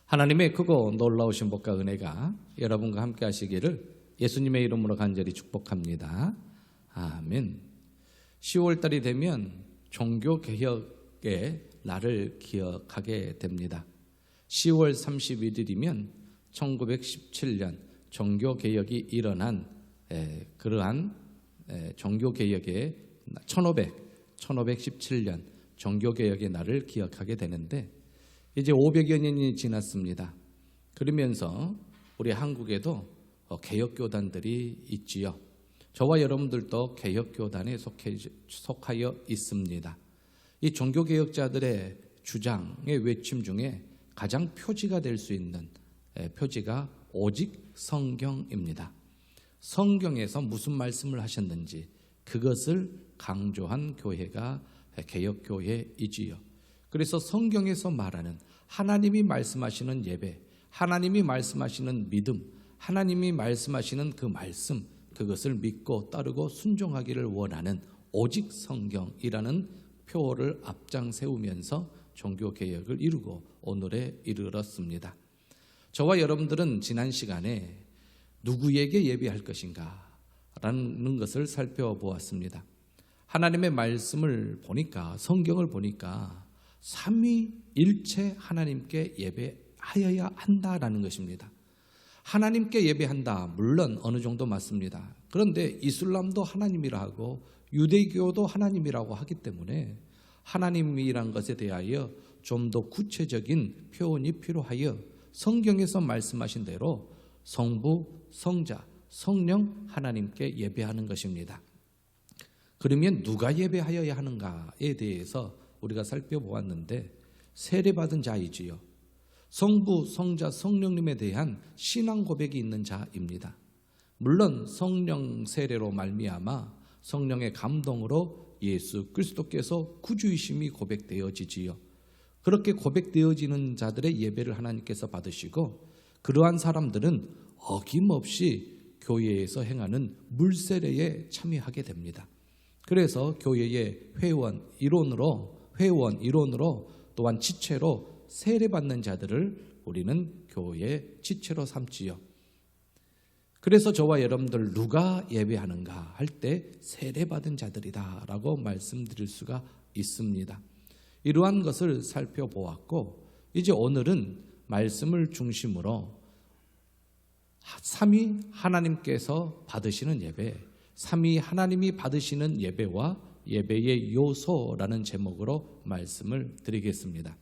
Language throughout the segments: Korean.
하나님의 크고 놀라우신 복과 은혜가 여러분과 함께 하시기를 예수님의 이름으로 간절히 축복합니다. 아멘. 10월달이 되면 종교개혁의 날을 기억하게 됩니다. 10월 31일이면 1917년 종교개혁이 일어난 그러한 종교개혁의 1517년 종교개혁의 날을 기억하게 되는데 이제 500여 년이 지났습니다. 그러면서 우리 한국에도 개혁교단들이 있지요. 저와 여러분들도 개혁교단에 속하여 있습니다. 이 종교개혁자들의 주장의 외침 중에 가장 표지가 될 수 있는 표지가 오직 성경입니다. 성경에서 무슨 말씀을 하셨는지 그것을 강조한 교회가 개혁교회이지요. 그래서 성경에서 말하는 하나님이 말씀하시는 예배, 하나님이 말씀하시는 믿음, 하나님이 말씀하시는 그 말씀, 그것을 믿고 따르고 순종하기를 원하는 오직 성경이라는 표어를 앞장 세우면서 종교개혁을 이루고 오늘에 이르렀습니다. 저와 여러분들은 지난 시간에 누구에게 예배할 것인가 라는 것을 살펴보았습니다. 하나님의 말씀을 보니까, 성경을 보니까 삼위일체 하나님께 예배하여야 한다라는 것입니다. 하나님께 예배한다, 물론 어느 정도 맞습니다. 그런데 이슬람도 하나님이라 하고 유대교도 하나님이라고 하기 때문에 하나님이란 것에 대하여 좀 더 구체적인 표현이 필요하여 성경에서 말씀하신 대로 성부, 성자, 성령 하나님께 예배하는 것입니다. 그러면 누가 예배하여야 하는가에 대해서 우리가 살펴보았는데 세례받은 자이지요. 성부, 성자, 성령님에 대한 신앙 고백이 있는 자입니다. 물론 성령 세례로 말미암아 성령의 감동으로 예수 그리스도께서 구주이심이 고백되어지지요. 그렇게 고백되어지는 자들의 예배를 하나님께서 받으시고 그러한 사람들은 어김없이 교회에서 행하는 물세례에 참여하게 됩니다. 그래서 교회의 회원 이론으로 또한 지체로 세례받는 자들을 우리는 교회의 지체로 삼지요. 그래서 저와 여러분들 누가 예배하는가 할 때 세례받은 자들이다 라고 말씀드릴 수가 있습니다. 이러한 것을 살펴보았고 이제 오늘은 말씀을 중심으로 삼위 하나님께서 받으시는 예배, 삼위 하나님이 받으시는 예배와 예배의 요소라는 제목으로 말씀을 드리겠습니다.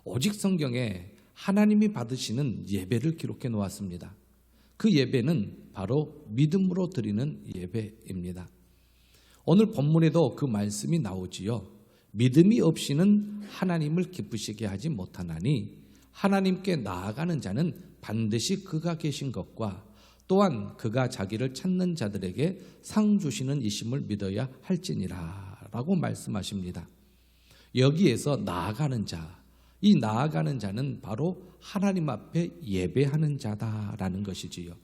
오직 성경에 하나님이 받으시는 예배를 기록해 놓았습니다. 그 예배는 바로 믿음으로 드리는 예배입니다. 오늘 본문에도 그 말씀이 나오지요. 믿음이 없이는 하나님을 기쁘시게 하지 못하나니 하나님께 나아가는 자는 반드시 그가 계신 것과 또한 그가 자기를 찾는 자들에게 상 주시는 이심을 믿어야 할지니라 라고 말씀하십니다. 여기에서 나아가는 자, 이 나아가는 자는 바로 하나님 앞에 예배하는 자다라는 것이지요.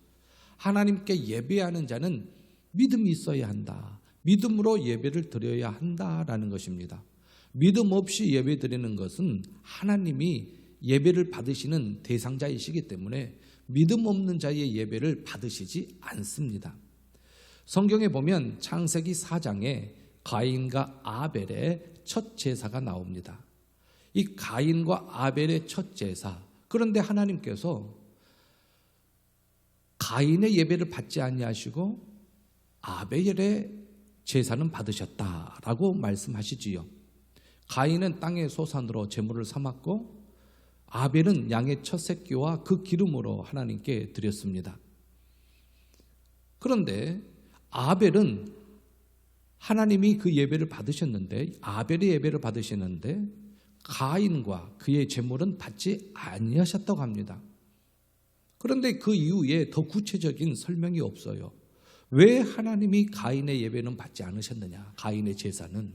하나님께 예배하는 자는 믿음이 있어야 한다. 믿음으로 예배를 드려야 한다라는 것입니다. 믿음 없이 예배 드리는 것은 하나님이 예배를 받으시는 대상자이시기 때문에 믿음 없는 자의 예배를 받으시지 않습니다. 성경에 보면 창세기 4장에 가인과 아벨의 첫 제사가 나옵니다. 이 가인과 아벨의 첫 제사, 그런데 하나님께서 가인의 예배를 받지 아니하시고 아벨의 제사는 받으셨다라고 말씀하시지요. 가인은 땅의 소산으로 제물을 삼았고 아벨은 양의 첫 새끼와 그 기름으로 하나님께 드렸습니다. 그런데 아벨은 하나님이 그 예배를 받으셨는데 아벨의 예배를 받으셨는데 가인과 그의 제물은 받지 아니하셨다고 합니다. 그런데 그 이후에 더 구체적인 설명이 없어요. 왜 하나님이 가인의 예배는 받지 않으셨느냐? 가인의 제사는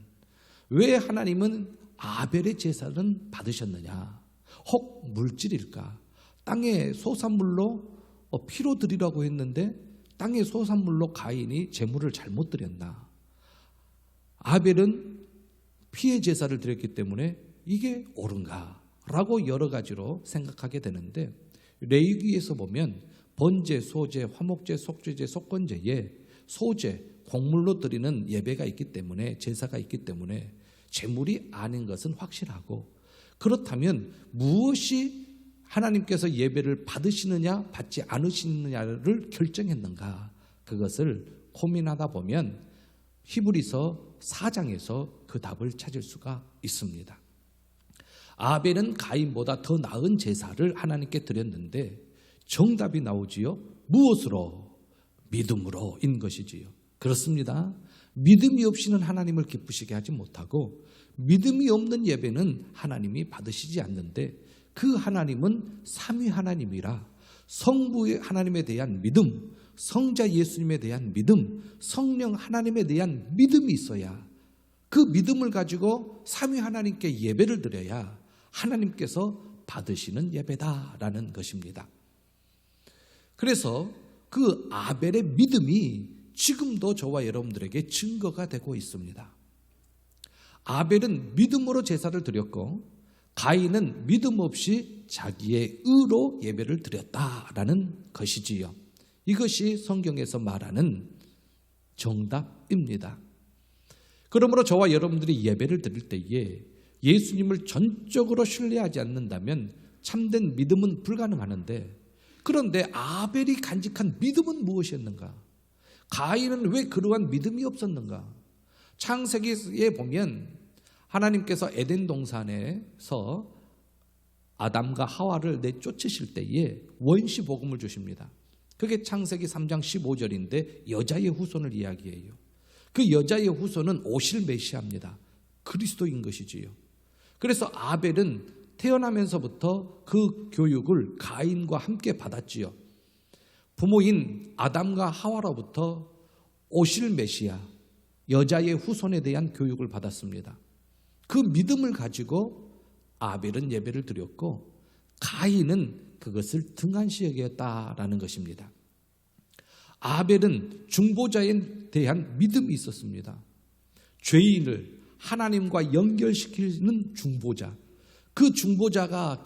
왜 하나님은 아벨의 제사는 받으셨느냐? 혹 물질일까? 땅의 소산물로 피로 드리라고 했는데 땅의 소산물로 가인이 제물을 잘못 드렸나? 아벨은 피의 제사를 드렸기 때문에 이게 옳은가? 라고 여러 가지로 생각하게 되는데, 레위기에서 보면 번제, 소제, 화목제, 속죄제, 속건제에 소제, 곡물로 드리는 예배가 있기 때문에, 제사가 있기 때문에 제물이 아닌 것은 확실하고, 그렇다면 무엇이 하나님께서 예배를 받으시느냐 받지 않으시느냐를 결정했는가, 그것을 고민하다 보면 히브리서 4장에서 그 답을 찾을 수가 있습니다. 아벨은 가인보다 더 나은 제사를 하나님께 드렸는데 정답이 나오지요. 무엇으로? 믿음으로인 것이지요. 그렇습니다. 믿음이 없이는 하나님을 기쁘시게 하지 못하고, 믿음이 없는 예배는 하나님이 받으시지 않는데, 그 하나님은 삼위 하나님이라 성부 하나님에 대한 믿음, 성자 예수님에 대한 믿음, 성령 하나님에 대한 믿음이 있어야, 그 믿음을 가지고 삼위 하나님께 예배를 드려야 하나님께서 받으시는 예배다라는 것입니다. 그래서 그 아벨의 믿음이 지금도 저와 여러분들에게 증거가 되고 있습니다. 아벨은 믿음으로 제사를 드렸고, 가인은 믿음 없이 자기의 의로 예배를 드렸다라는 것이지요. 이것이 성경에서 말하는 정답입니다. 그러므로 저와 여러분들이 예배를 드릴 때에 예수님을 전적으로 신뢰하지 않는다면 참된 믿음은 불가능하는데, 그런데 아벨이 간직한 믿음은 무엇이었는가? 가인은 왜 그러한 믿음이 없었는가? 창세기에 보면 하나님께서 에덴 동산에서 아담과 하와를 내쫓으실 때에 원시 복음을 주십니다. 그게 창세기 3장 15절인데 여자의 후손을 이야기해요. 그 여자의 후손은 오실 메시아입니다. 그리스도인 것이지요. 그래서 아벨은 태어나면서부터 그 교육을 가인과 함께 받았지요. 부모인 아담과 하와로부터 오실 메시아, 여자의 후손에 대한 교육을 받았습니다. 그 믿음을 가지고 아벨은 예배를 드렸고, 가인은 그것을 등한시 여겼다라는 것입니다. 아벨은 중보자에 대한 믿음이 있었습니다. 죄인을 하나님과 연결시키는 중보자, 그 중보자가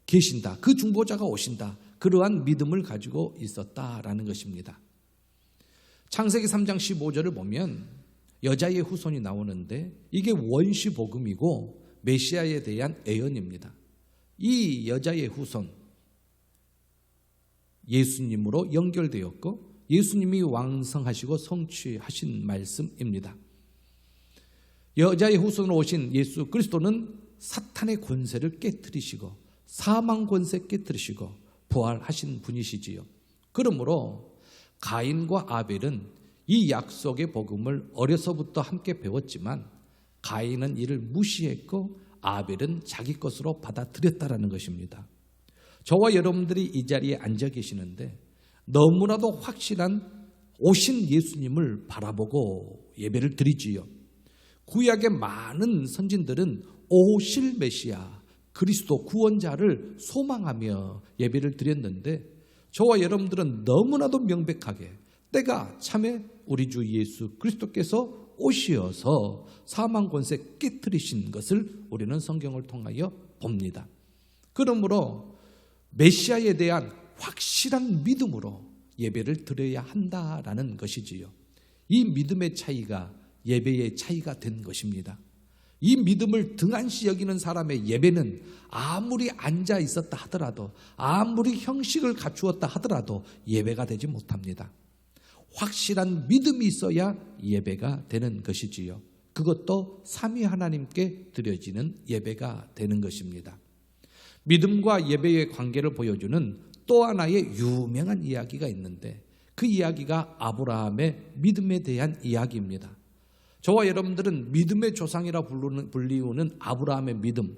계신다, 그 중보자가 오신다, 그러한 믿음을 가지고 있었다라는 것입니다. 창세기 3장 15절을 보면 여자의 후손이 나오는데, 이게 원시 복음이고 메시아에 대한 예언입니다. 이 여자의 후손, 예수님으로 연결되었고 예수님이 왕성하시고 성취하신 말씀입니다. 여자의 후손으로 오신 예수 그리스도는 사탄의 권세를 깨뜨리시고 사망 권세 깨뜨리시고 부활하신 분이시지요. 그러므로 가인과 아벨은 이 약속의 복음을 어려서부터 함께 배웠지만, 가인은 이를 무시했고 아벨은 자기 것으로 받아들였다라는 것입니다. 저와 여러분들이 이 자리에 앉아 계시는데 너무나도 확실한 오신 예수님을 바라보고 예배를 드리지요. 구약의 많은 선진들은 오실 메시아, 그리스도 구원자를 소망하며 예배를 드렸는데, 저와 여러분들은 너무나도 명백하게 때가 참에 우리 주 예수 그리스도께서 오시어서 사망 권세 깨뜨리신 것을 우리는 성경을 통하여 봅니다. 그러므로 메시아에 대한 확실한 믿음으로 예배를 드려야 한다라는 것이지요. 이 믿음의 차이가 예배의 차이가 된 것입니다. 이 믿음을 등한시 여기는 사람의 예배는 아무리 앉아 있었다 하더라도, 아무리 형식을 갖추었다 하더라도 예배가 되지 못합니다. 확실한 믿음이 있어야 예배가 되는 것이지요. 그것도 삼위 하나님께 드려지는 예배가 되는 것입니다. 믿음과 예배의 관계를 보여주는 또 하나의 유명한 이야기가 있는데, 그 이야기가 아브라함의 믿음에 대한 이야기입니다. 저와 여러분들은 믿음의 조상이라 불리우는 아브라함의 믿음,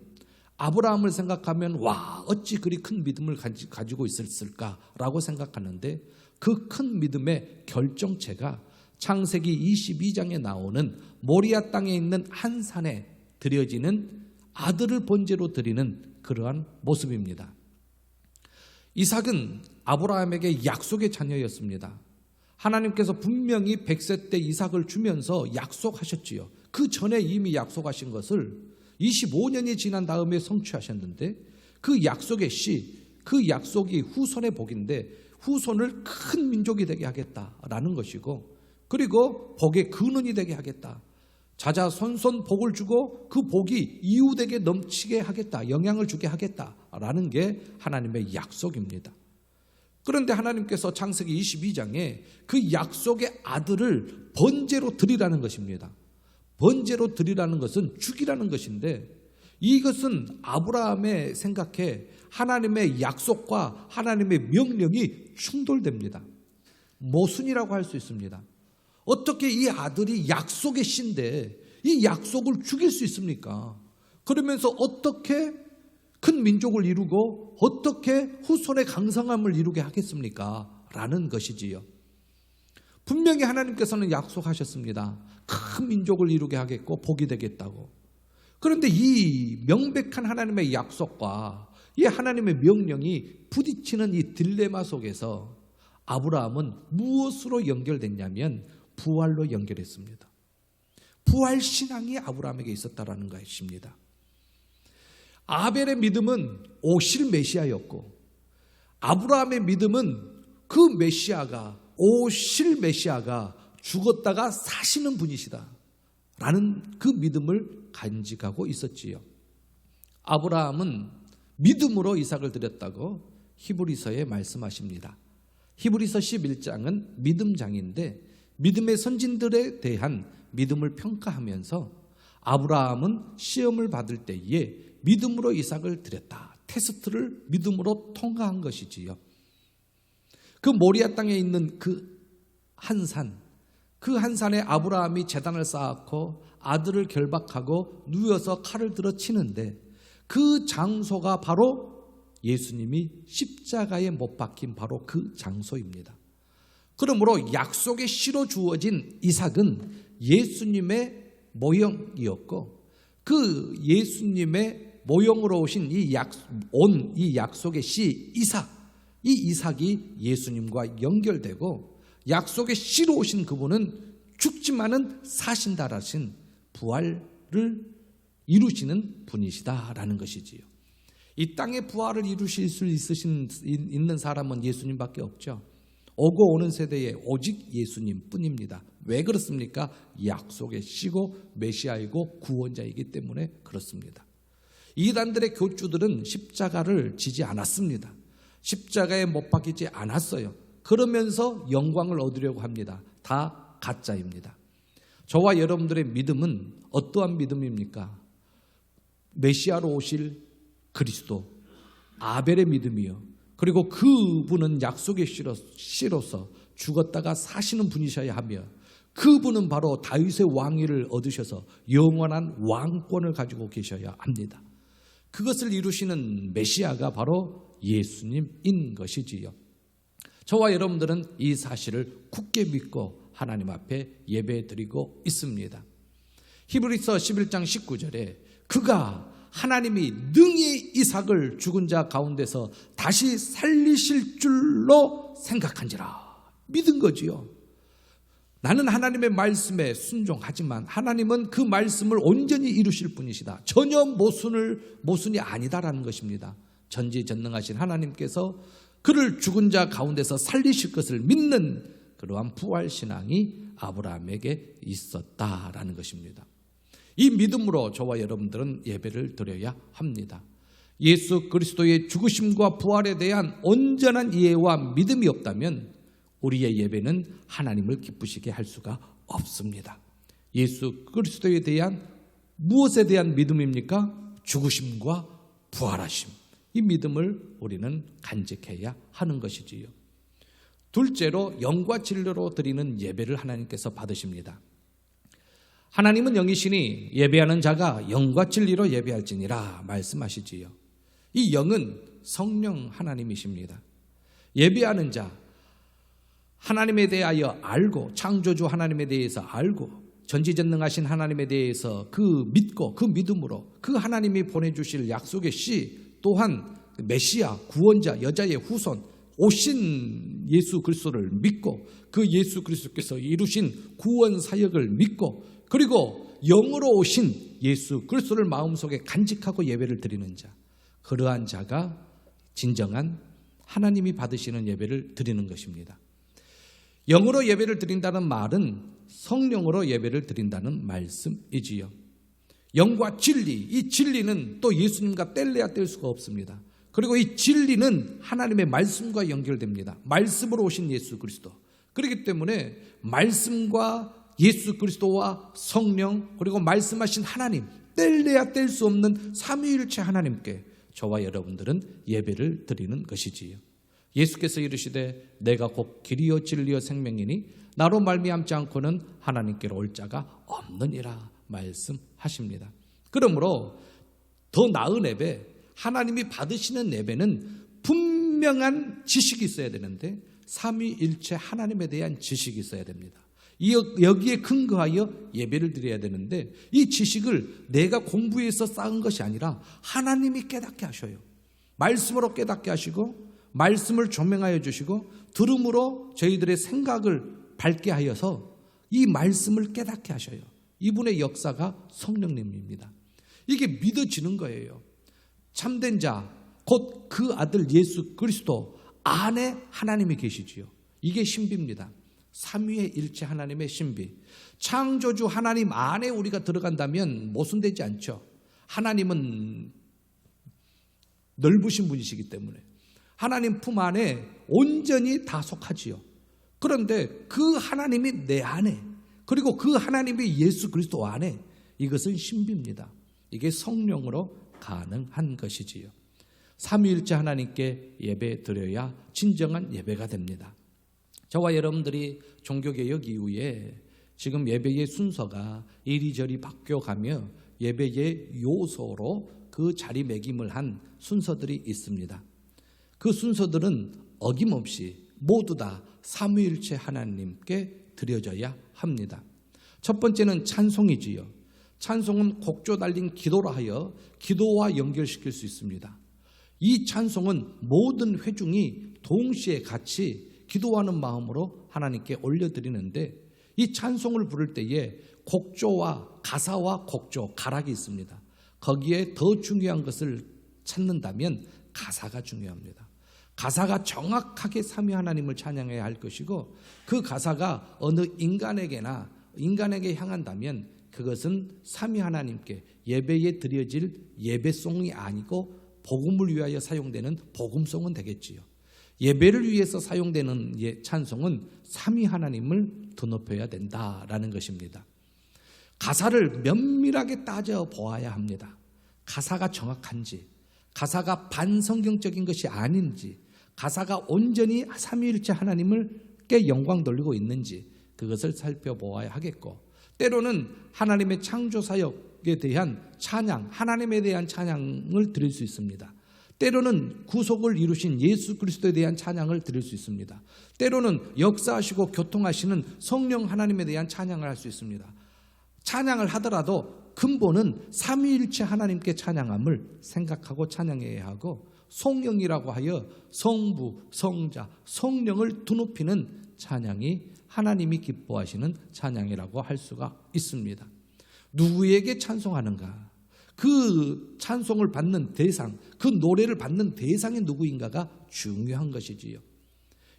아브라함을 생각하면 와, 어찌 그리 큰 믿음을 가지고 있었을까라고 생각하는데, 그 큰 믿음의 결정체가 창세기 22장에 나오는 모리아 땅에 있는 한 산에 드려지는 아들을 번제로 드리는 그러한 모습입니다. 이삭은 아브라함에게 약속의 자녀였습니다. 하나님께서 분명히 100세 때 이삭을 주면서 약속하셨지요. 그 전에 이미 약속하신 것을 25년이 지난 다음에 성취하셨는데 그 약속의 씨, 그 약속이 후손의 복인데 후손을 큰 민족이 되게 하겠다라는 것이고, 그리고 복의 근원이 되게 하겠다. 자자손손 복을 주고 그 복이 이웃에게 넘치게 하겠다, 영향을 주게 하겠다라는 게 하나님의 약속입니다. 그런데 하나님께서 창세기 22장에 그 약속의 아들을 번제로 드리라는 것입니다. 번제로 드리라는 것은 죽이라는 것인데, 이것은 아브라함의 생각에 하나님의 약속과 하나님의 명령이 충돌됩니다. 모순이라고 할 수 있습니다. 어떻게 이 아들이 약속의 씨인데 이 약속을 죽일 수 있습니까? 그러면서 어떻게 큰 민족을 이루고 어떻게 후손의 강성함을 이루게 하겠습니까? 라는 것이지요. 분명히 하나님께서는 약속하셨습니다. 큰 민족을 이루게 하겠고 복이 되겠다고. 그런데 이 명백한 하나님의 약속과 이 하나님의 명령이 부딪히는 이 딜레마 속에서 아브라함은 무엇으로 연결됐냐면 부활로 연결했습니다. 부활 신앙이 아브라함에게 있었다라는 것입니다. 아벨의 믿음은 오실 메시아였고, 아브라함의 믿음은 그 메시아가, 오실 메시아가 죽었다가 사시는 분이시다 라는 그 믿음을 간직하고 있었지요. 아브라함은 믿음으로 이삭을 드렸다고 히브리서에 말씀하십니다. 히브리서 11장은 믿음장인데 믿음의 선진들에 대한 믿음을 평가하면서 아브라함은 시험을 받을 때에 믿음으로 이삭을 드렸다, 테스트를 믿음으로 통과한 것이지요. 그 모리아 땅에 있는 그 한 산, 그 한 산에 아브라함이 제단을 쌓았고 아들을 결박하고 누워서 칼을 들어 치는데 그 장소가 바로 예수님이 십자가에 못 박힌 바로 그 장소입니다. 그러므로 약속의 씨로 주어진 이삭은 예수님의 모형이었고, 그 예수님의 모형으로 오신 이 약속의 씨 이삭, 이 이삭이 예수님과 연결되고 약속의 씨로 오신 그분은 죽지만은 사신다라신 부활을 이루시는 분이시다라는 것이지요. 이 땅의 부활을 이루실 수 있는 사람은 예수님밖에 없죠. 오고 오는 세대에 오직 예수님 뿐입니다. 왜 그렇습니까? 약속의 씨고 메시아이고 구원자이기 때문에 그렇습니다. 이단들의 교주들은 십자가를 지지 않았습니다. 십자가에 못 박히지 않았어요. 그러면서 영광을 얻으려고 합니다. 다 가짜입니다. 저와 여러분들의 믿음은 어떠한 믿음입니까? 메시아로 오실 그리스도, 아벨의 믿음이요. 그리고 그분은 약속의 씨로서 죽었다가 사시는 분이셔야 하며, 그분은 바로 다윗의 왕위를 얻으셔서 영원한 왕권을 가지고 계셔야 합니다. 그것을 이루시는 메시아가 바로 예수님인 것이지요. 저와 여러분들은 이 사실을 굳게 믿고 하나님 앞에 예배드리고 있습니다. 히브리서 11장 19절에 그가 하나님이 능히 이삭을 죽은 자 가운데서 다시 살리실 줄로 생각한지라, 믿은 거지요. 나는 하나님의 말씀에 순종하지만 하나님은 그 말씀을 온전히 이루실 분이시다, 전혀 모순이 아니다라는 것입니다. 전지전능하신 하나님께서 그를 죽은 자 가운데서 살리실 것을 믿는 그러한 부활신앙이 아브라함에게 있었다라는 것입니다. 이 믿음으로 저와 여러분들은 예배를 드려야 합니다. 예수 그리스도의 죽으심과 부활에 대한 온전한 이해와 믿음이 없다면 우리의 예배는 하나님을 기쁘시게 할 수가 없습니다. 예수 그리스도에 대한 무엇에 대한 믿음입니까? 죽으심과 부활하심. 이 믿음을 우리는 간직해야 하는 것이지요. 둘째로 영과 진리로 드리는 예배를 하나님께서 받으십니다. 하나님은 영이시니 예배하는 자가 영과 진리로 예배할지니라 말씀하시지요. 이 영은 성령 하나님이십니다. 예배하는 자, 하나님에 대하여 알고, 창조주 하나님에 대해서 알고, 전지전능하신 하나님에 대해서 그 믿고 그 믿음으로 그 하나님이 보내주실 약속의 씨, 또한 메시아, 구원자, 여자의 후손 오신 예수 그리스도를 믿고 그 예수 그리스도께서 이루신 구원 사역을 믿고, 그리고 영으로 오신 예수 그리스도를 마음속에 간직하고 예배를 드리는 자, 그러한 자가 진정한 하나님이 받으시는 예배를 드리는 것입니다. 영으로 예배를 드린다는 말은 성령으로 예배를 드린다는 말씀이지요. 영과 진리, 이 진리는 또 예수님과 뗄래야 뗄 수가 없습니다. 그리고 이 진리는 하나님의 말씀과 연결됩니다. 말씀으로 오신 예수 그리스도. 그렇기 때문에 말씀과 예수 그리스도와 성령, 그리고 말씀하신 하나님, 뗄래야 뗄 수 없는 삼위일체 하나님께 저와 여러분들은 예배를 드리는 것이지요. 예수께서 이르시되 내가 곧 길이요 진리요 생명이니 나로 말미암지 않고는 하나님께로 올 자가 없느니라 말씀하십니다. 그러므로 더 나은 예배, 하나님이 받으시는 예배는 분명한 지식이 있어야 되는데 삼위일체 하나님에 대한 지식이 있어야 됩니다. 여기에 근거하여 예배를 드려야 되는데 이 지식을 내가 공부해서 쌓은 것이 아니라 하나님이 깨닫게 하셔요. 말씀으로 깨닫게 하시고 말씀을 조명하여 주시고 들음으로 저희들의 생각을 밝게 하여서 이 말씀을 깨닫게 하셔요. 이분의 역사가 성령님입니다. 이게 믿어지는 거예요. 참된 자, 곧 그 아들 예수 그리스도 안에 하나님이 계시지요. 이게 신비입니다. 삼위일체 하나님의 신비. 창조주 하나님 안에 우리가 들어간다면 모순되지 않죠. 하나님은 넓으신 분이시기 때문에 하나님 품 안에 온전히 다 속하지요. 그런데 그 하나님이 내 안에, 그리고 그 하나님이 예수 그리스도 안에, 이것은 신비입니다. 이게 성령으로 가능한 것이지요. 삼위일체 하나님께 예배 드려야 진정한 예배가 됩니다. 저와 여러분들이 종교개혁 이후에 지금 예배의 순서가 이리저리 바뀌어가며 예배의 요소로 그 자리매김을 한 순서들이 있습니다. 그 순서들은 어김없이 모두 다 삼위일체 하나님께 드려져야 합니다. 첫 번째는 찬송이지요. 찬송은 곡조 달린 기도라 하여 기도와 연결시킬 수 있습니다. 이 찬송은 모든 회중이 동시에 같이 기도하는 마음으로 하나님께 올려드리는데 이 찬송을 부를 때에 곡조와 가사와 곡조, 가락이 있습니다. 거기에 더 중요한 것을 찾는다면 가사가 중요합니다. 가사가 정확하게 삼위 하나님을 찬양해야 할 것이고 그 가사가 어느 인간에게 향한다면 그것은 삼위 하나님께 예배에 드려질 예배송이 아니고 복음을 위하여 사용되는 복음송은 되겠지요. 예배를 위해서 사용되는 찬송은 삼위 하나님을 드높여야 된다라는 것입니다. 가사를 면밀하게 따져보아야 합니다. 가사가 정확한지, 가사가 반성경적인 것이 아닌지, 가사가 온전히 삼위일체 하나님께 영광 돌리고 있는지 그것을 살펴보아야 하겠고, 때로는 하나님의 창조사역에 대한 찬양, 하나님에 대한 찬양을 드릴 수 있습니다. 때로는 구속을 이루신 예수 그리스도에 대한 찬양을 드릴 수 있습니다. 때로는 역사하시고 교통하시는 성령 하나님에 대한 찬양을 할 수 있습니다. 찬양을 하더라도 근본은 삼위일체 하나님께 찬양함을 생각하고 찬양해야 하고, 성령이라고 하여 성부, 성자, 성령을 드높이는 찬양이 하나님이 기뻐하시는 찬양이라고 할 수가 있습니다. 누구에게 찬송하는가? 그 찬송을 받는 대상, 그 노래를 받는 대상이 누구인가가 중요한 것이지요.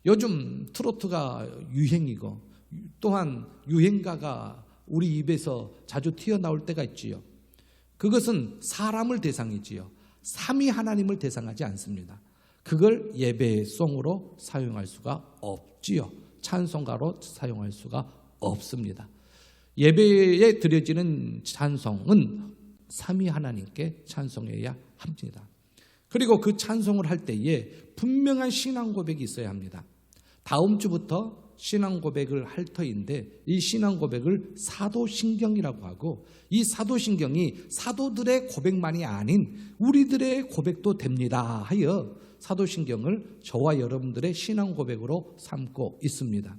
요즘 트로트가 유행이고 또한 유행가가 우리 입에서 자주 튀어나올 때가 있지요. 그것은 사람을 대상이지요. 삼위 하나님을 대상하지 않습니다. 그걸 예배송으로 사용할 수가 없지요. 찬송가로 사용할 수가 없습니다. 예배에 드려지는 찬송은 삼위 하나님께 찬송해야 합니다. 그리고 그 찬송을 할 때에 분명한 신앙 고백이 있어야 합니다. 다음 주부터 신앙 고백을 할 터인데 이 신앙 고백을 사도신경이라고 하고, 이 사도신경이 사도들의 고백만이 아닌 우리들의 고백도 됩니다 하여 사도신경을 저와 여러분들의 신앙 고백으로 삼고 있습니다.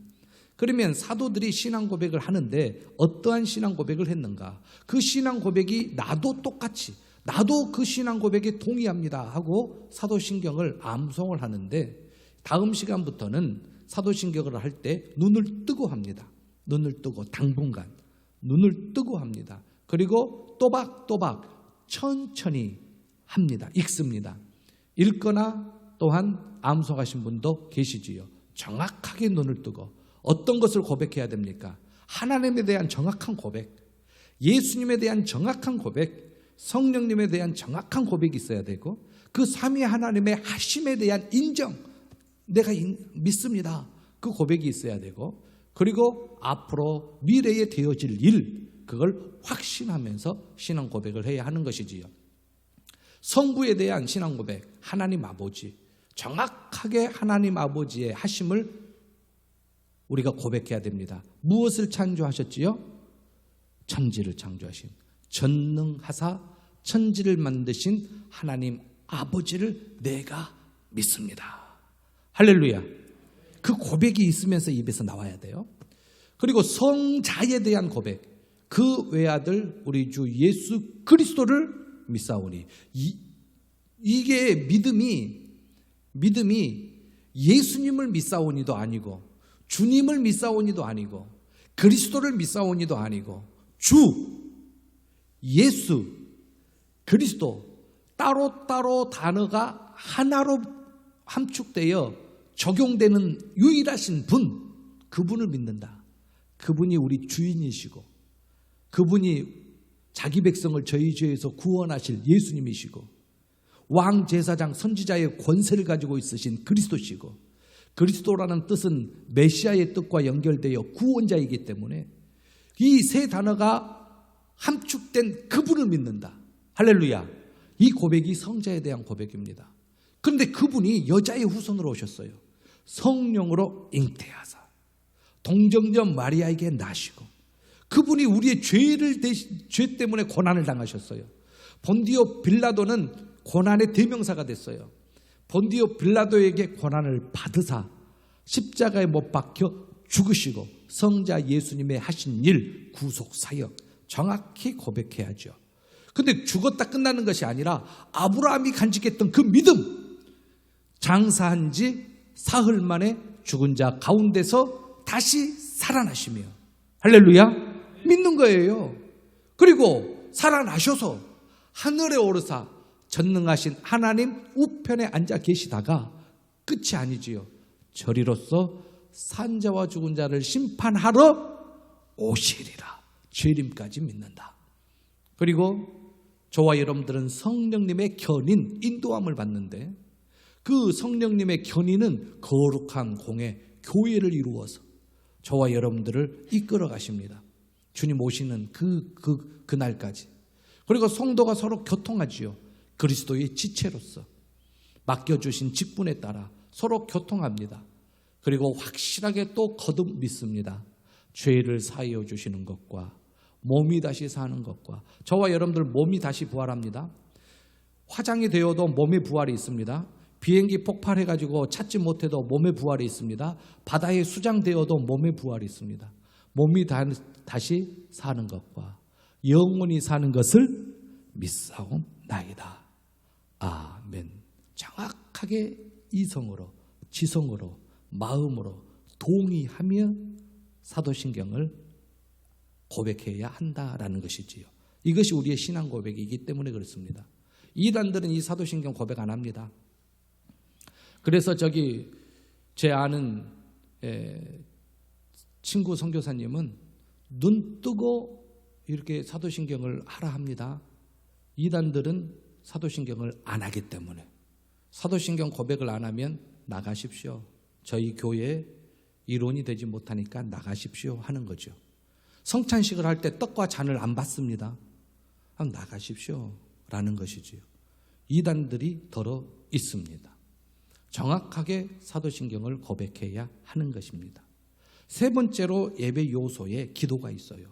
그러면 사도들이 신앙 고백을 하는데 어떠한 신앙 고백을 했는가? 그 신앙 고백이 나도 똑같이, 나도 그 신앙 고백에 동의합니다 하고 사도신경을 암송을 하는데, 다음 시간부터는 사도신경을 할 때 눈을 뜨고 합니다. 눈을 뜨고 당분간 눈을 뜨고 합니다. 그리고 또박또박 천천히 합니다. 읽습니다. 읽거나 또한 암송하신 분도 계시지요. 정확하게 눈을 뜨고 어떤 것을 고백해야 됩니까? 하나님에 대한 정확한 고백, 예수님에 대한 정확한 고백, 성령님에 대한 정확한 고백이 있어야 되고 그 삼위 하나님의 하심에 대한 인정, 내가 믿습니다. 그 고백이 있어야 되고 그리고 앞으로 미래에 되어질 일, 그걸 확신하면서 신앙 고백을 해야 하는 것이지요. 성부에 대한 신앙 고백, 하나님 아버지, 정확하게 하나님 아버지의 하심을 우리가 고백해야 됩니다. 무엇을 창조하셨지요? 천지를 창조하신, 전능하사 천지를 만드신 하나님 아버지를 내가 믿습니다. 할렐루야. 그 고백이 있으면서 입에서 나와야 돼요. 그리고 성자에 대한 고백, 그 외아들 우리 주 예수 그리스도를 믿사오니. 이게 믿음이 예수님을 믿사오니도 아니고 주님을 믿사오니도 아니고 그리스도를 믿사오니도 아니고 주, 예수, 그리스도 따로따로 단어가 하나로 함축되어 적용되는 유일하신 분, 그분을 믿는다. 그분이 우리 주인이시고 그분이 자기 백성을 저희 죄에서 구원하실 예수님이시고 왕제사장 선지자의 권세를 가지고 있으신 그리스도시고 그리스도라는 뜻은 메시아의 뜻과 연결되어 구원자이기 때문에 이 세 단어가 함축된 그분을 믿는다. 할렐루야. 이 고백이 성자에 대한 고백입니다. 그런데 그분이 여자의 후손으로 오셨어요. 성령으로 잉태하사 동정녀 마리아에게 나시고 그분이 우리의 죄 때문에 고난을 당하셨어요. 본디오 빌라도는 고난의 대명사가 됐어요. 본디오 빌라도에게 고난을 받으사 십자가에 못 박혀 죽으시고 성자 예수님의 하신 일, 구속 사역 정확히 고백해야죠. 근데 죽었다 끝나는 것이 아니라 아브라함이 간직했던 그 믿음, 장사한 지 사흘 만에 죽은 자 가운데서 다시 살아나시며, 할렐루야, 믿는 거예요. 그리고 살아나셔서 하늘에 오르사 전능하신 하나님 우편에 앉아 계시다가 끝이 아니지요. 저리로서 산자와 죽은 자를 심판하러 오시리라. 재림까지 믿는다. 그리고 저와 여러분들은 성령님의 견인, 인도함을 받는데 그 성령님의 견인은 거룩한 공회, 교회를 이루어서 저와 여러분들을 이끌어 가십니다. 주님 오시는 그날까지. 그리고 성도가 서로 교통하지요. 그리스도의 지체로서 맡겨주신 직분에 따라 서로 교통합니다. 그리고 확실하게 또 거듭 믿습니다. 죄를 사하여 주시는 것과 몸이 다시 사는 것과 저와 여러분들 몸이 다시 부활합니다. 화장이 되어도 몸의 부활이 있습니다. 비행기 폭발해가지고 찾지 못해도 몸의 부활이 있습니다. 바다에 수장되어도 몸의 부활이 있습니다. 몸이 다시 사는 것과 영원히 사는 것을 믿사옵나이다. 아멘. 정확하게 이성으로, 지성으로, 마음으로 동의하며 사도신경을 고백해야 한다라는 것이지요. 이것이 우리의 신앙 고백이기 때문에 그렇습니다. 이단들은 이 사도신경 고백 안 합니다. 그래서 제 아는 친구 선교사님은 눈 뜨고 이렇게 사도신경을 하라 합니다. 이단들은 사도신경을 안 하기 때문에 사도신경 고백을 안 하면 나가십시오. 저희 교회에 일원이 되지 못하니까 나가십시오 하는 거죠. 성찬식을 할 때 떡과 잔을 안 받습니다. 나가십시오 라는 것이지요. 이단들이 더러 있습니다. 정확하게 사도신경을 고백해야 하는 것입니다. 세 번째로 예배 요소에 기도가 있어요.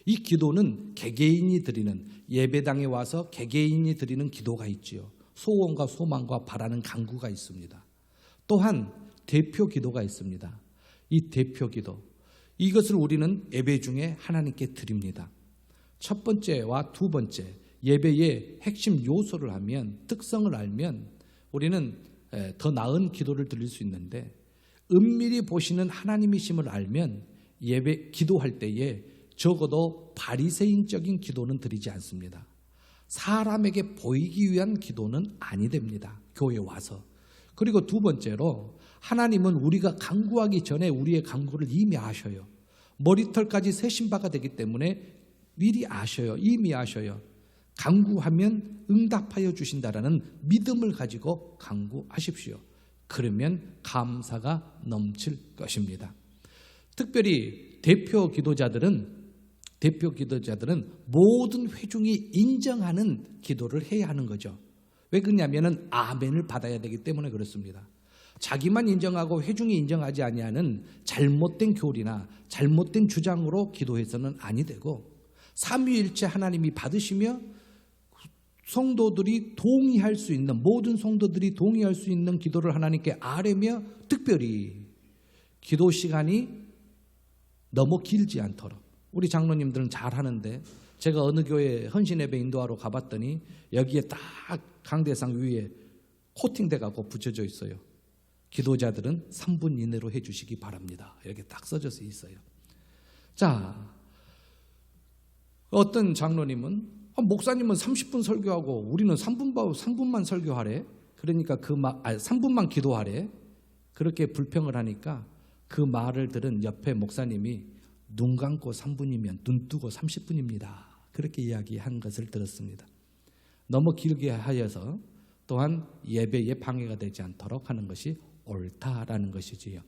이 기도는 개개인이 드리는, 예배당에 와서 개개인이 드리는 기도가 있지요. 소원과 소망과 바라는 간구가 있습니다. 또한 대표 기도가 있습니다. 이 대표 기도, 이것을 우리는 예배 중에 하나님께 드립니다. 첫 번째와 두 번째, 예배의 핵심 요소를 하면, 특성을 알면 우리는 더 나은 기도를 드릴 수 있는데, 은밀히 보시는 하나님이심을 알면 예배 기도할 때에 적어도 바리새인적인 기도는 드리지 않습니다. 사람에게 보이기 위한 기도는 아니 됩니다. 교회에 와서. 그리고 두 번째로 하나님은 우리가 간구하기 전에 우리의 간구를 이미 아셔요. 머리털까지 세신 바가 되기 때문에 미리 아셔요. 이미 아셔요. 간구하면 응답하여 주신다라는 믿음을 가지고 간구하십시오. 그러면 감사가 넘칠 것입니다. 특별히 대표 기도자들은 모든 회중이 인정하는 기도를 해야 하는 거죠. 왜 그러냐면 아멘을 받아야 되기 때문에 그렇습니다. 자기만 인정하고 회중이 인정하지 아니하는 잘못된 교리나 잘못된 주장으로 기도해서는 아니 되고, 삼위일체 하나님이 받으시며 성도들이 동의할 수 있는, 모든 성도들이 동의할 수 있는 기도를 하나님께 아뢰며, 특별히 기도 시간이 너무 길지 않도록. 우리 장로님들은 잘 하는데, 제가 어느 교회 헌신예배 인도하러 가봤더니 여기에 딱 강대상 위에 코팅돼 갖고 붙여져 있어요. 기도자들은 3분 이내로 해주시기 바랍니다. 이렇게 딱 써져서 있어요. 자, 어떤 장로님은 목사님은 30분 설교하고 우리는 3분만 설교하래. 그러니까 3분만 기도하래. 그렇게 불평을 하니까 그 말을 들은 옆에 목사님이 눈 감고 3분이면 눈 뜨고 30분입니다. 그렇게 이야기한 것을 들었습니다. 너무 길게 하여서 또한 예배에 방해가 되지 않도록 하는 것이 옳다라는 것이지요.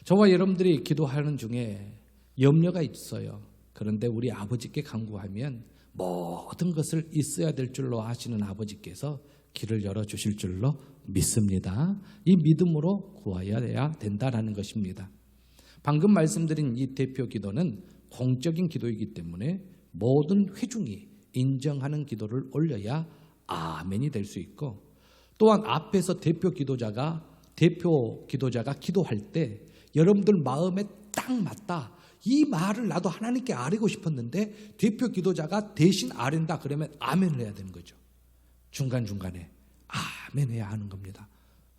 저와 여러분들이 기도하는 중에 염려가 있어요. 그런데 우리 아버지께 간구하면 모든 것을 있어야 될 줄로 아시는 아버지께서 길을 열어주실 줄로 믿습니다. 이 믿음으로 구하여야 된다라는 것입니다. 방금 말씀드린 이 대표 기도는 공적인 기도이기 때문에 모든 회중이 인정하는 기도를 올려야 아멘이 될 수 있고, 또한 앞에서 대표 기도자가 기도할 때 여러분들 마음에 딱 맞다, 이 말을 나도 하나님께 아뢰고 싶었는데 대표 기도자가 대신 아뢰다 그러면 아멘을 해야 되는 거죠. 중간중간에 아멘 해야 하는 겁니다.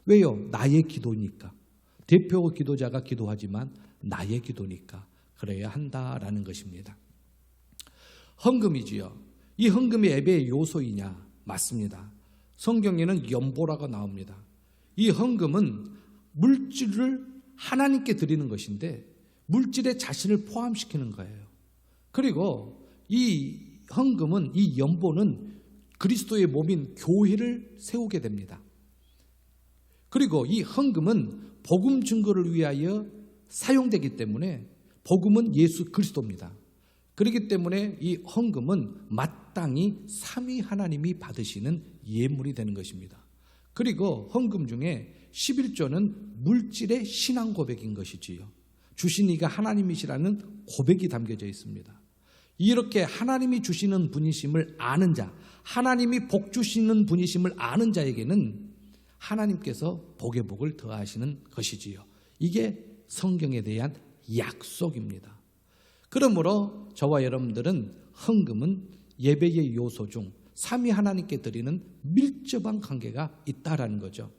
왜요? 나의 기도니까. 대표 기도자가 기도하지만 나의 기도니까 그래야 한다라는 것입니다. 헌금이지요. 이 헌금이 예배의 요소이냐? 맞습니다. 성경에는 연보라고 나옵니다. 이 헌금은 물질을 하나님께 드리는 것인데 물질에 자신을 포함시키는 거예요. 그리고 이 헌금은, 이 연보는 그리스도의 몸인 교회를 세우게 됩니다. 그리고 이 헌금은 복음 증거를 위하여 사용되기 때문에 복음은 예수 그리스도입니다. 그렇기 때문에 이 헌금은 마땅히 삼위 하나님이 받으시는 예물이 되는 것입니다. 그리고 헌금 중에 11조는 물질의 신앙 고백인 것이지요. 주신 이가 하나님이시라는 고백이 담겨져 있습니다. 이렇게 하나님이 주시는 분이심을 아는 자, 하나님이 복 주시는 분이심을 아는 자에게는 하나님께서 복의 복을 더하시는 것이지요. 이게 성경에 대한 약속입니다. 그러므로 저와 여러분들은 헌금은 예배의 요소 중 삼위 하나님께 드리는 밀접한 관계가 있다라는 거죠.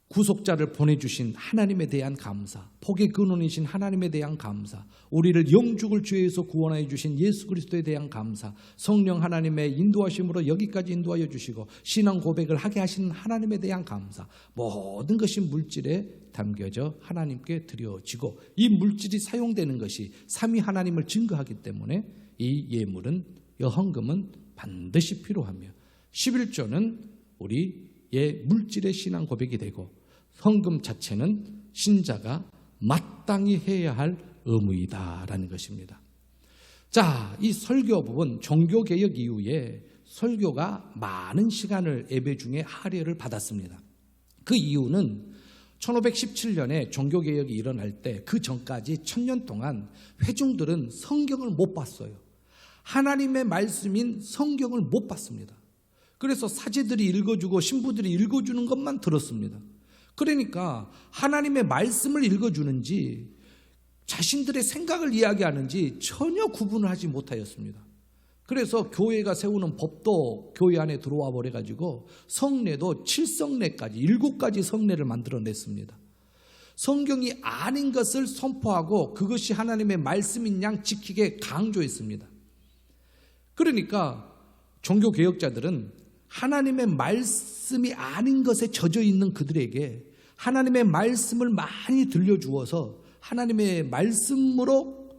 구속자를 보내주신 하나님에 대한 감사, 복의 근원이신 하나님에 대한 감사, 우리를 영죽을 죄에서 구원하여 주신 예수 그리스도에 대한 감사, 성령 하나님의 인도하심으로 여기까지 인도하여 주시고 신앙 고백을 하게 하시는 하나님에 대한 감사, 모든 것이 물질에 담겨져 하나님께 드려지고 이 물질이 사용되는 것이 삼위 하나님을 증거하기 때문에 이 예물은, 이 헌금은 반드시 필요하며 11조는 우리의 물질의 신앙 고백이 되고 헌금 자체는 신자가 마땅히 해야 할 의무이다라는 것입니다. 자, 이 설교 부분, 종교개혁 이후에 설교가 많은 시간을 예배 중에 할애를 받았습니다. 그 이유는 1517년에 종교개혁이 일어날 때 그 전까지 1000년 동안 회중들은 성경을 못 봤어요. 하나님의 말씀인 성경을 못 봤습니다. 그래서 사제들이 읽어주고 신부들이 읽어주는 것만 들었습니다. 그러니까 하나님의 말씀을 읽어주는지 자신들의 생각을 이야기하는지 전혀 구분을 하지 못하였습니다. 그래서 교회가 세우는 법도 교회 안에 들어와 버려가지고 성례도 7성례까지 7가지 성례를 만들어냈습니다. 성경이 아닌 것을 선포하고 그것이 하나님의 말씀인 양 지키게 강조했습니다. 그러니까 종교개혁자들은 하나님의 말씀이 아닌 것에 젖어 있는 그들에게 하나님의 말씀을 많이 들려주어서 하나님의 말씀으로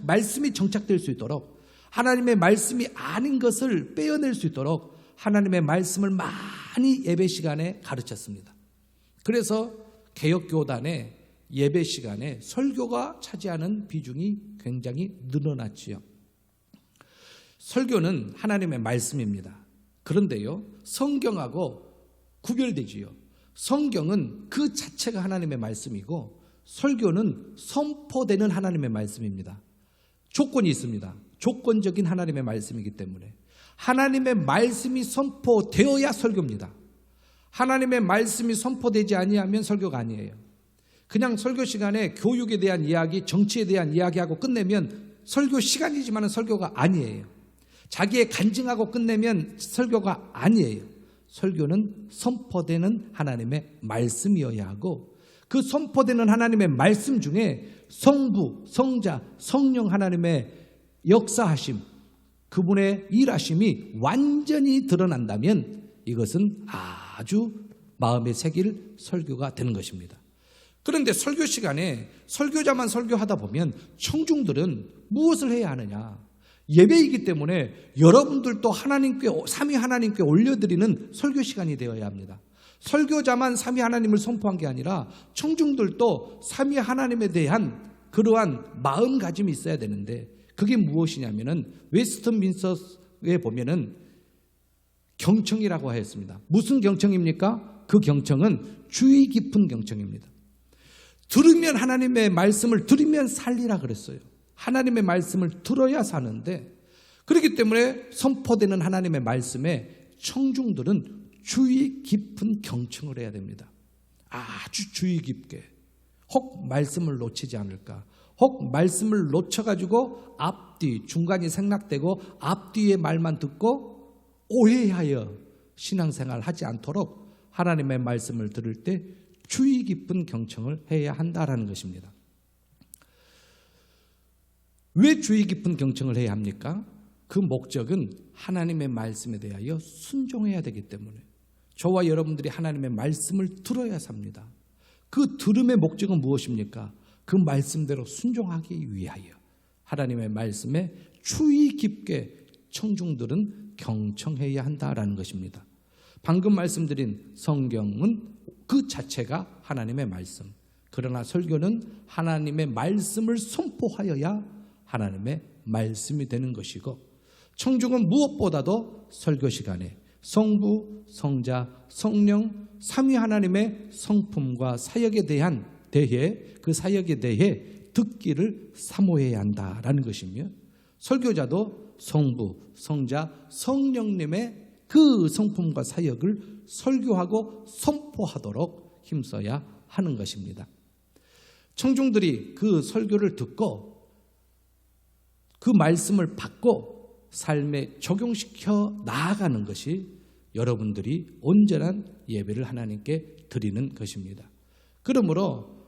말씀이 정착될 수 있도록, 하나님의 말씀이 아닌 것을 빼어낼 수 있도록 하나님의 말씀을 많이 예배 시간에 가르쳤습니다. 그래서 개혁교단의 예배 시간에 설교가 차지하는 비중이 굉장히 늘어났지요. 설교는 하나님의 말씀입니다. 그런데요, 성경하고 구별되지요. 성경은 그 자체가 하나님의 말씀이고 설교는 선포되는 하나님의 말씀입니다. 조건이 있습니다. 조건적인 하나님의 말씀이기 때문에 하나님의 말씀이 선포되어야 설교입니다. 하나님의 말씀이 선포되지 아니하면 설교가 아니에요. 그냥 설교 시간에 교육에 대한 이야기, 정치에 대한 이야기하고 끝내면 설교 시간이지만 설교가 아니에요. 자기의 간증하고 끝내면 설교가 아니에요. 설교는 선포되는 하나님의 말씀이어야 하고 그 선포되는 하나님의 말씀 중에 성부, 성자, 성령 하나님의 역사하심, 그분의 일하심이 완전히 드러난다면 이것은 아주 마음에 새길 설교가 되는 것입니다. 그런데 설교 시간에 설교자만 설교하다 보면 청중들은 무엇을 해야 하느냐? 예배이기 때문에 여러분들도 하나님께, 삼위 하나님께 올려드리는 설교 시간이 되어야 합니다. 설교자만 삼위 하나님을 선포한 게 아니라 청중들도 삼위 하나님에 대한 그러한 마음가짐이 있어야 되는데 그게 무엇이냐면은 웨스트민스터에 보면은 경청이라고 하였습니다. 무슨 경청입니까? 그 경청은 주의 깊은 경청입니다. 들으면 하나님의 말씀을 들으면 살리라 그랬어요. 하나님의 말씀을 들어야 사는데 그렇기 때문에 선포되는 하나님의 말씀에 청중들은 주의 깊은 경청을 해야 됩니다. 아주 주의 깊게. 혹 말씀을 놓치지 않을까. 혹 말씀을 놓쳐가지고 앞뒤, 중간이 생략되고 앞뒤의 말만 듣고 오해하여 신앙생활 하지 않도록 하나님의 말씀을 들을 때 주의 깊은 경청을 해야 한다라는 것입니다. 왜 주의 깊은 경청을 해야 합니까? 그 목적은 하나님의 말씀에 대하여 순종해야 되기 때문에 저와 여러분들이 하나님의 말씀을 들어야 삽니다. 그 들음의 목적은 무엇입니까? 그 말씀대로 순종하기 위하여 하나님의 말씀에 주의 깊게 청중들은 경청해야 한다라는 것입니다. 방금 말씀드린 성경은 그 자체가 하나님의 말씀. 그러나 설교는 하나님의 말씀을 선포하여야 하나님의 말씀이 되는 것이고 청중은 무엇보다도 설교 시간에 성부, 성자, 성령, 삼위 하나님의 성품과 사역에 대해 그 사역에 대해 듣기를 사모해야 한다라는 것이며 설교자도 성부, 성자, 성령님의 그 성품과 사역을 설교하고 선포하도록 힘써야 하는 것입니다. 청중들이 그 설교를 듣고 그 말씀을 받고 삶에 적용시켜 나아가는 것이 여러분들이 온전한 예배를 하나님께 드리는 것입니다. 그러므로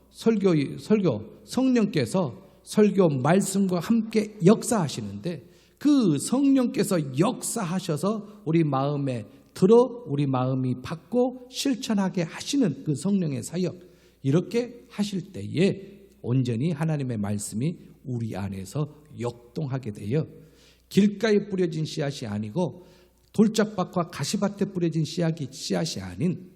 성령께서 설교 말씀과 함께 역사하시는데 그 성령께서 역사하셔서 우리 마음에 들어 우리 마음이 받고 실천하게 하시는 그 성령의 사역, 이렇게 하실 때에 온전히 하나님의 말씀이 우리 안에서 역동하게 되어 길가에 뿌려진 씨앗이 아니고 돌짝밭과 가시밭에 뿌려진 씨앗이 아닌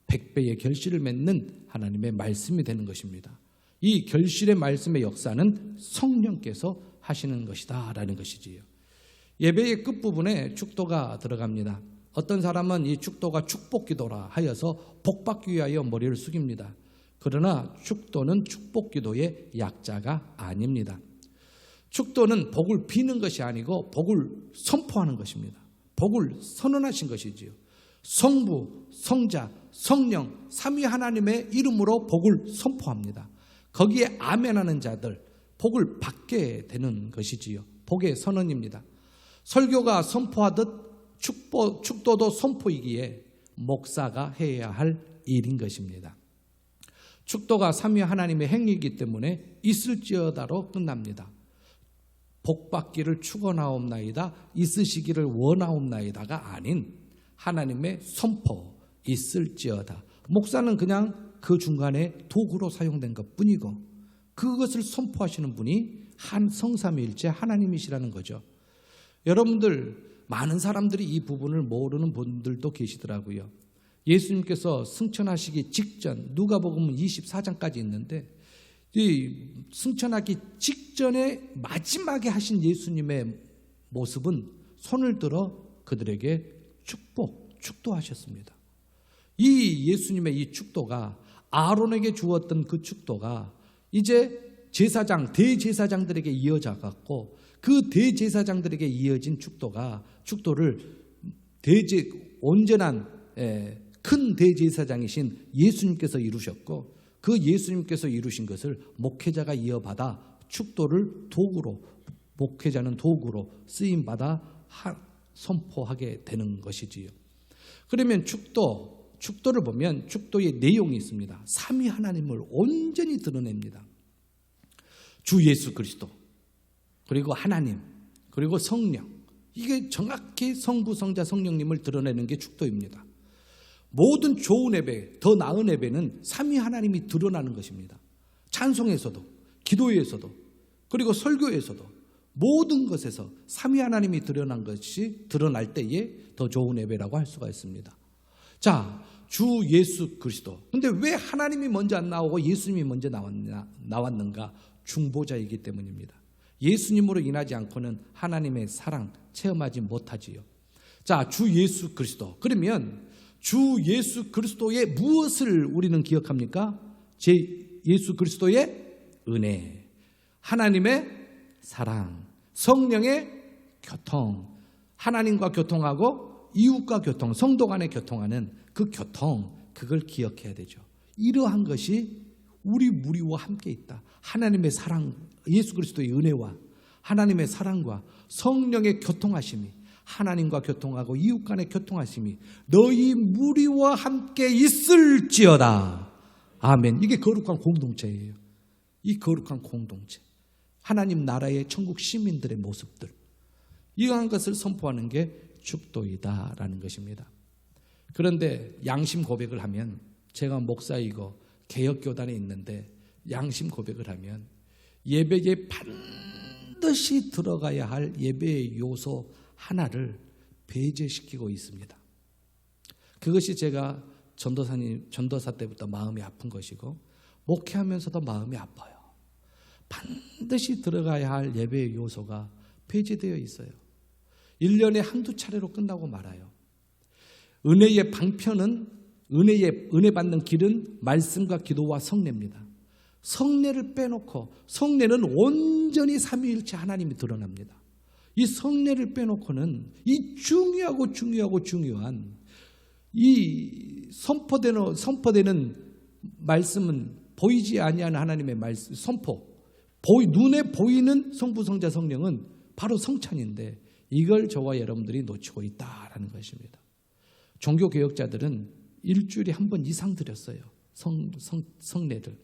100배의 결실을 맺는 하나님의 말씀이 되는 것입니다. 이 결실의 말씀의 역사는 성령께서 하시는 것이다 라는 것이지요. 예배의 끝부분에 축도가 들어갑니다. 어떤 사람은 이 축도가 축복기도라 하여서 복받기 위하여 머리를 숙입니다. 그러나 축도는 축복기도의 약자가 아닙니다. 축도는 복을 비는 것이 아니고 복을 선포하는 것입니다. 복을 선언하신 것이지요. 성부, 성자, 성령, 삼위 하나님의 이름으로 복을 선포합니다. 거기에 아멘하는 자들 복을 받게 되는 것이지요. 복의 선언입니다. 설교가 선포하듯 축도도 선포이기에 목사가 해야 할 일인 것입니다. 축도가 삼위 하나님의 행위이기 때문에 있을지어다로 끝납니다. 복받기를 축원하옵나이다, 있으시기를 원하옵나이다가 아닌 하나님의 선포, 있을지어다. 목사는 그냥 그 중간에 도구로 사용된 것뿐이고 그것을 선포하시는 분이 한 성삼위일체 하나님이시라는 거죠. 여러분들, 많은 사람들이 이 부분을 모르는 분들도 계시더라고요. 예수님께서 승천하시기 직전, 누가복음 24장까지 있는데 이 승천하기 직전에 마지막에 하신 예수님의 모습은 손을 들어 그들에게 축도하셨습니다. 이 예수님의 이 축도가, 아론에게 주었던 그 축도가 이제 제사장, 대제사장들에게 이어져 갔고, 그 대제사장들에게 이어진 축도를 온전한 큰 대제사장이신 예수님께서 이루셨고, 그 예수님께서 이루신 것을 목회자가 이어받아 축도를 도구로, 목회자는 도구로 쓰임받아 선포하게 되는 것이지요. 그러면 축도를 보면 축도의 내용이 있습니다. 삼위 하나님을 온전히 드러냅니다. 주 예수 그리스도, 그리고 하나님, 그리고 성령, 이게 정확히 성부, 성자, 성령님을 드러내는 게 축도입니다. 모든 좋은 예배, 더 나은 예배는 삼위 하나님이 드러나는 것입니다. 찬송에서도, 기도에서도, 그리고 설교에서도, 모든 것에서 삼위 하나님이 드러날 때에 더 좋은 예배라고 할 수가 있습니다. 자, 주 예수 그리스도. 근데 왜 하나님이 먼저 안 나오고 예수님이 먼저 나왔는가? 중보자이기 때문입니다. 예수님으로 인하지 않고는 하나님의 사랑 체험하지 못하지요. 자, 주 예수 그리스도. 그러면 주 예수 그리스도의 무엇을 우리는 기억합니까? 예수 그리스도의 은혜, 하나님의 사랑, 성령의 교통, 하나님과 교통하고 이웃과 교통, 성도 간에 교통하는 그 교통, 그걸 기억해야 되죠. 이러한 것이 우리 무리와 함께 있다. 하나님의 사랑, 예수 그리스도의 은혜와 하나님의 사랑과 성령의 교통하심이, 하나님과 교통하고 이웃 간의 교통하심이 너희 무리와 함께 있을지어다. 아멘. 이게 거룩한 공동체예요. 이 거룩한 공동체, 하나님 나라의 천국 시민들의 모습들, 이러한 것을 선포하는 게 축도이다라는 것입니다. 그런데 양심 고백을 하면, 제가 목사이고 개혁교단에 있는데 양심 고백을 하면 예배에 반드시 들어가야 할 예배의 요소 하나를 배제시키고 있습니다. 그것이 제가 전도사 때부터 마음이 아픈 것이고 목회하면서도 마음이 아파요. 반드시 들어가야 할 예배의 요소가 배제되어 있어요. 1년에 한두 차례로 끝나고 말아요. 은혜의 방편은, 은혜 받는 길은 말씀과 기도와 성례입니다. 성례를 빼놓고, 성례는 온전히 삼위일체 하나님이 드러납니다. 이 성례를 빼놓고는 이 중요한 이 선포되는 말씀은, 보이지 아니하는 하나님의 말씀, 선포, 눈에 보이는 성부, 성자, 성령은 바로 성찬인데 이걸 저와 여러분들이 놓치고 있다라는 것입니다. 종교개혁자들은 일주일에 한 번 이상 드렸어요. 성례를.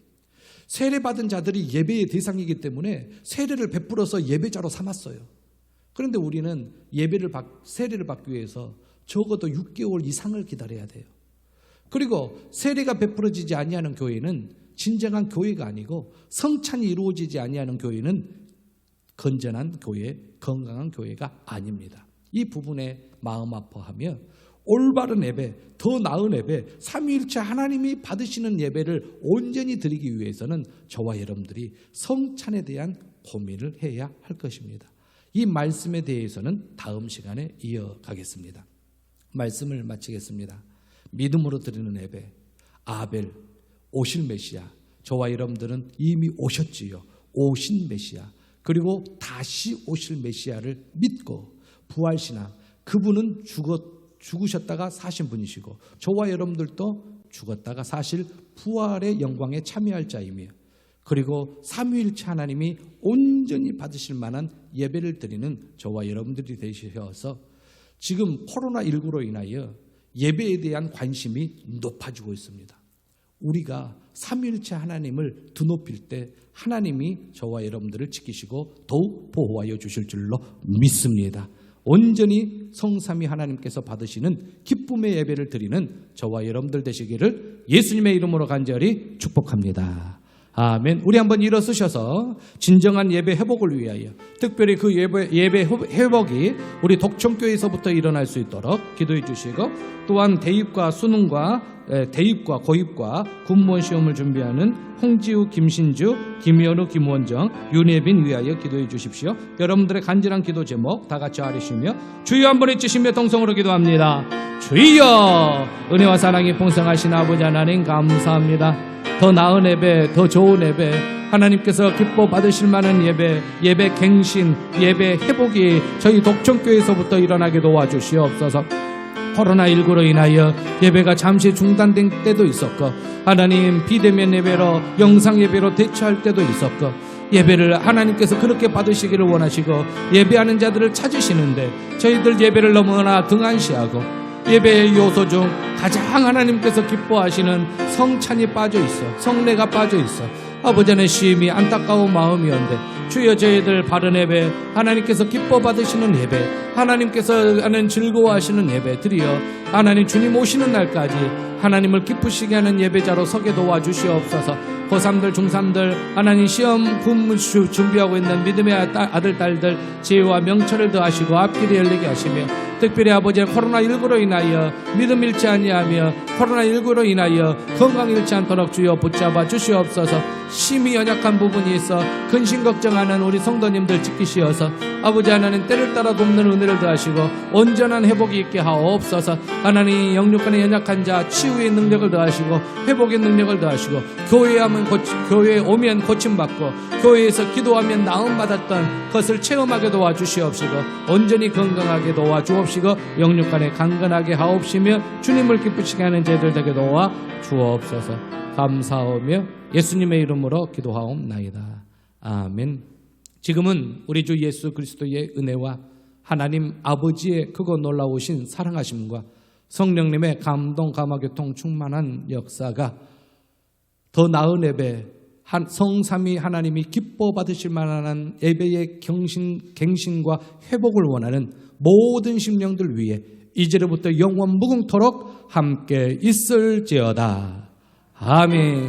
세례받은 자들이 예배의 대상이기 때문에 세례를 베풀어서 예배자로 삼았어요. 그런데 우리는 세례를 받기 위해서 적어도 6개월 이상을 기다려야 돼요. 그리고 세례가 베풀어지지 아니하는 교회는 진정한 교회가 아니고, 성찬이 이루어지지 아니하는 교회는 건전한 교회, 건강한 교회가 아닙니다. 이 부분에 마음 아파하며 올바른 예배, 더 나은 예배, 삼위일체 하나님이 받으시는 예배를 온전히 드리기 위해서는 저와 여러분들이 성찬에 대한 고민을 해야 할 것입니다. 이 말씀에 대해서는 다음 시간에 이어가겠습니다. 말씀을 마치겠습니다. 믿음으로 드리는 예배, 아벨, 오실 메시아, 저와 여러분들은 이미 오셨지요. 오신 메시아, 그리고 다시 오실 메시아를 믿고 부활신앙, 그분은 죽으셨다가 사신 분이시고 저와 여러분들도 죽었다가 사실 부활의 영광에 참여할 자이며, 그리고 삼위일체 하나님이 온전히 받으실 만한 예배를 드리는 저와 여러분들이 되셔서 지금 코로나19로 인하여 예배에 대한 관심이 높아지고 있습니다. 우리가 삼위일체 하나님을 드높일 때 하나님이 저와 여러분들을 지키시고 더욱 보호하여 주실 줄로 믿습니다. 온전히 성삼위 하나님께서 받으시는 기쁨의 예배를 드리는 저와 여러분들 되시기를 예수님의 이름으로 간절히 축복합니다. 아멘. 우리 한번 일어서셔서 진정한 예배 회복을 위하여, 특별히 그 예배 회복이 우리 독청교회에서부터 일어날 수 있도록 기도해 주시고, 또한 대입과 수능과 대입과 고입과 군무원 시험을 준비하는 홍지우, 김신주, 김현우, 김원정, 윤혜빈 위하여 기도해 주십시오. 여러분들의 간절한 기도 제목 다 같이 아뢰시며 주여 한번 외치시며 동성으로 기도합니다. 주여, 은혜와 사랑이 풍성하신 아버지 하나님 감사합니다. 더 나은 예배, 더 좋은 예배, 하나님께서 기뻐 받으실 만한 예배, 예배 갱신, 예배 회복이 저희 독청교회에서부터 일어나게 도와주시옵소서. 코로나19로 인하여 예배가 잠시 중단된 때도 있었고, 하나님 비대면 예배로, 영상 예배로 대처할 때도 있었고, 예배를 하나님께서 그렇게 받으시기를 원하시고 예배하는 자들을 찾으시는데 저희들 예배를 너무나 등한시하고 예배의 요소 중 가장 하나님께서 기뻐하시는 성찬이 빠져 있어, 성례가 빠져 있어. 아버지 안에 심히 안타까운 마음이었는데 주여, 저희들 바른 예배, 하나님께서 기뻐 받으시는 예배, 하나님께서 하는 즐거워하시는 예배 드리어 하나님 주님 오시는 날까지 하나님을 기쁘시게 하는 예배자로 서게 도와주시옵소서. 고3들, 중3들, 하나님 시험 군무 준비하고 있는 믿음의 아들, 딸들 지혜와 명철을 더하시고 앞길이 열리게 하시며, 특별히 아버지의 코로나19로 인하여 믿음 잃지 아니하며 코로나19로 인하여 건강 잃지 않도록 주여 붙잡아 주시옵소서. 심히 연약한 부분이 있어 근심 걱정하는 우리 성도님들 지키시어서 아버지 하나님 때를 따라 돕는 은혜를 더하시고 온전한 회복이 있게 하옵소서. 하나님 영육간의 연약한 자 치유의 능력을 더하시고 회복의 능력을 더하시고 교회에 오면 고침받고 교회에서 기도하면 나음받았던 것을 체험하게 도와주시옵시고 온전히 건강하게 도와주옵시고 영육간에 강건하게 하옵시며 주님을 기쁘시게 하는 저희들 되게 도와주옵소서. 감사하며 예수님의 이름으로 기도하옵나이다. 아멘. 지금은 우리 주 예수 그리스도의 은혜와 하나님 아버지의 크고 놀라우신 사랑하심과 성령님의 감동 감화교통 충만한 역사가 더 나은 예배, 성삼위 하나님이 기뻐 받으실 만한 예배의 갱신과 회복을 원하는 모든 심령들 위해 이제로부터 영원 무궁토록 함께 있을지어다. 아멘.